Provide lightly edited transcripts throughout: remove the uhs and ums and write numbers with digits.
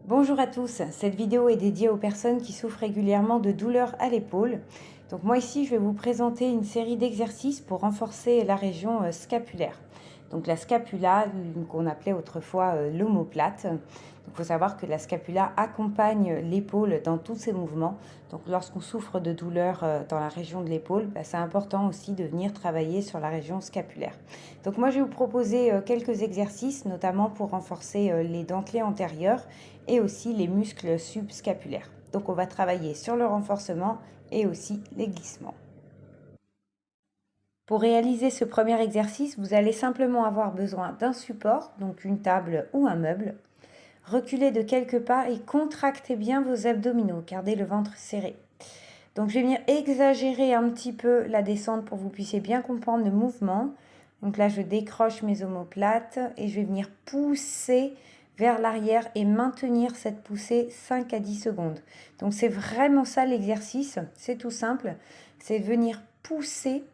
Bonjour à tous, cette vidéo est dédiée aux personnes qui souffrent régulièrement de douleurs à l'épaule. Donc moi ici je vais vous présenter une série d'exercices pour renforcer la région scapulaire. Donc la scapula qu'on appelait autrefois l'omoplate. Il faut savoir que la scapula accompagne l'épaule dans tous ses mouvements. Donc lorsqu'on souffre de douleurs dans la région de l'épaule, c'est important aussi de venir travailler sur la région scapulaire. Donc moi je vais vous proposer quelques exercices, notamment pour renforcer les dentelés antérieurs et aussi les muscles subscapulaires. Donc on va travailler sur le renforcement et aussi les glissements. Pour réaliser ce premier exercice, vous allez simplement avoir besoin d'un support, donc une table ou un meuble. Reculez de quelques pas et contractez bien vos abdominaux, gardez le ventre serré. Donc je vais venir exagérer un petit peu la descente pour que vous puissiez bien comprendre le mouvement. Donc là je décroche mes omoplates et je vais venir pousser vers l'arrière et maintenir cette poussée 5 à 10 secondes. Donc c'est vraiment ça l'exercice, c'est tout simple, c'est venir pousser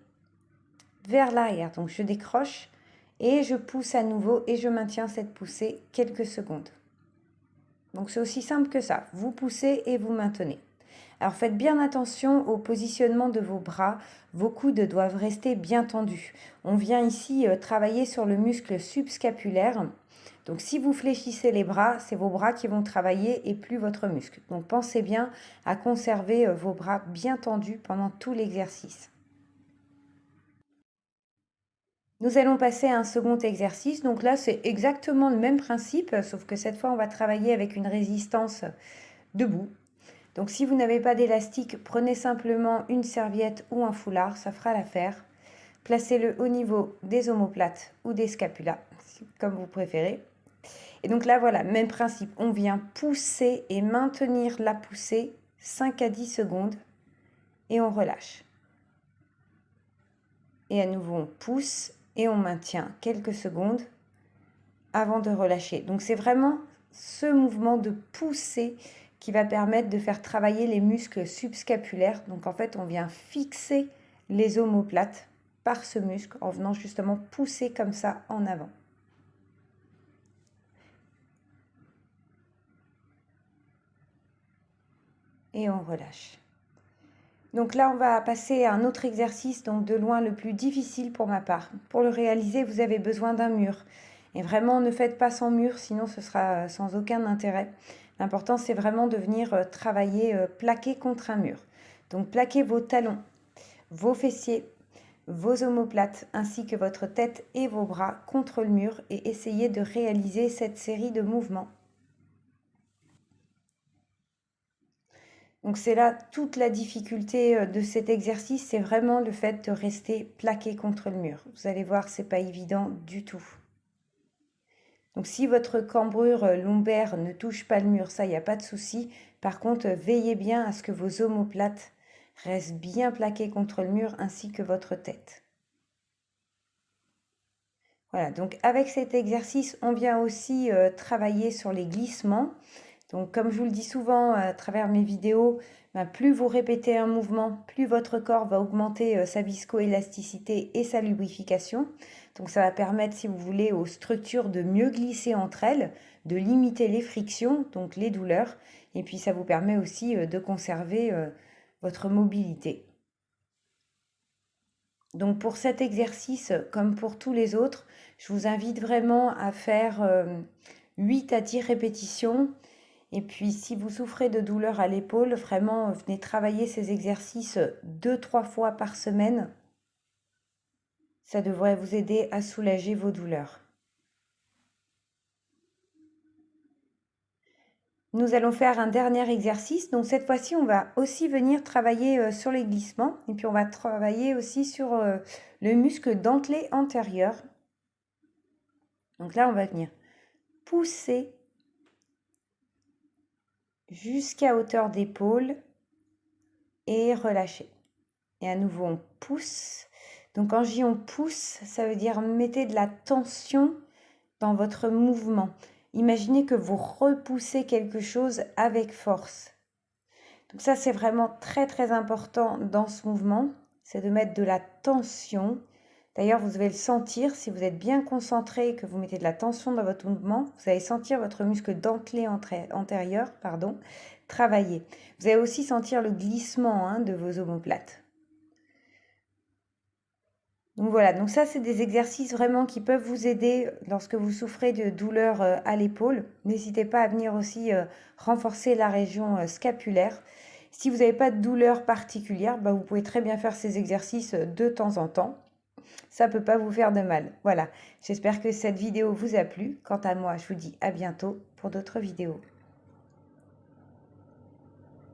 vers l'arrière. Donc je décroche et je pousse à nouveau et je maintiens cette poussée quelques secondes. Donc c'est aussi simple que ça, vous poussez et vous maintenez. Alors faites bien attention au positionnement de vos bras, vos coudes doivent rester bien tendus. On vient ici travailler sur le muscle subscapulaire. Donc si vous fléchissez les bras, c'est vos bras qui vont travailler et plus votre muscle. Donc pensez bien à conserver vos bras bien tendus pendant tout l'exercice. Nous allons passer à un second exercice. Donc là, c'est exactement le même principe, sauf que cette fois, on va travailler avec une résistance debout. Donc si vous n'avez pas d'élastique, prenez simplement une serviette ou un foulard, ça fera l'affaire. Placez-le au niveau des omoplates ou des scapulas, comme vous préférez. Et donc là, voilà, même principe. On vient pousser et maintenir la poussée 5 à 10 secondes et on relâche. Et à nouveau, on pousse et on maintient quelques secondes avant de relâcher. Donc c'est vraiment ce mouvement de pousser qui va permettre de faire travailler les muscles subscapulaires. Donc en fait, on vient fixer les omoplates par ce muscle en venant justement pousser comme ça en avant. Et on relâche. Donc là, on va passer à un autre exercice, donc de loin le plus difficile pour ma part. Pour le réaliser, vous avez besoin d'un mur. Et vraiment, ne faites pas sans mur, sinon ce sera sans aucun intérêt. L'important, c'est vraiment de venir travailler plaqué contre un mur. Donc plaquez vos talons, vos fessiers, vos omoplates, ainsi que votre tête et vos bras contre le mur et essayez de réaliser cette série de mouvements. Donc c'est là toute la difficulté de cet exercice, c'est vraiment le fait de rester plaqué contre le mur. Vous allez voir, c'est pas évident du tout. Donc si votre cambrure lombaire ne touche pas le mur, ça, il n'y a pas de souci. Par contre, veillez bien à ce que vos omoplates restent bien plaquées contre le mur ainsi que votre tête. Voilà, donc avec cet exercice, on vient aussi travailler sur les glissements. Donc comme je vous le dis souvent à travers mes vidéos, plus vous répétez un mouvement, plus votre corps va augmenter sa viscoélasticité et sa lubrification. Donc ça va permettre, si vous voulez, aux structures de mieux glisser entre elles, de limiter les frictions, donc les douleurs. Et puis ça vous permet aussi de conserver votre mobilité. Donc pour cet exercice, comme pour tous les autres, je vous invite vraiment à faire 8 à 10 répétitions. Et puis si vous souffrez de douleurs à l'épaule, vraiment venez travailler ces exercices 2-3 fois par semaine. Ça devrait vous aider à soulager vos douleurs. Nous allons faire un dernier exercice. Donc cette fois-ci, on va aussi venir travailler sur les glissements. Et puis on va travailler aussi sur le muscle dentelé antérieur. Donc là, on va venir pousser jusqu'à hauteur d'épaule et relâcher. Et à nouveau, on pousse. Donc quand je dis on pousse, ça veut dire mettez de la tension dans votre mouvement. Imaginez que vous repoussez quelque chose avec force. Donc ça, c'est vraiment très très important dans ce mouvement, c'est de mettre de la tension D'ailleurs, vous allez le sentir, si vous êtes bien concentré et que vous mettez de la tension dans votre mouvement, vous allez sentir votre muscle dentelé antérieur travailler. Vous allez aussi sentir le glissement hein, de vos omoplates. Donc voilà, donc ça c'est des exercices vraiment qui peuvent vous aider lorsque vous souffrez de douleurs à l'épaule. N'hésitez pas à venir aussi renforcer la région scapulaire. Si vous n'avez pas de douleur particulière, vous pouvez très bien faire ces exercices de temps en temps. Ça ne peut pas vous faire de mal. Voilà, j'espère que cette vidéo vous a plu. Quant à moi, je vous dis à bientôt pour d'autres vidéos.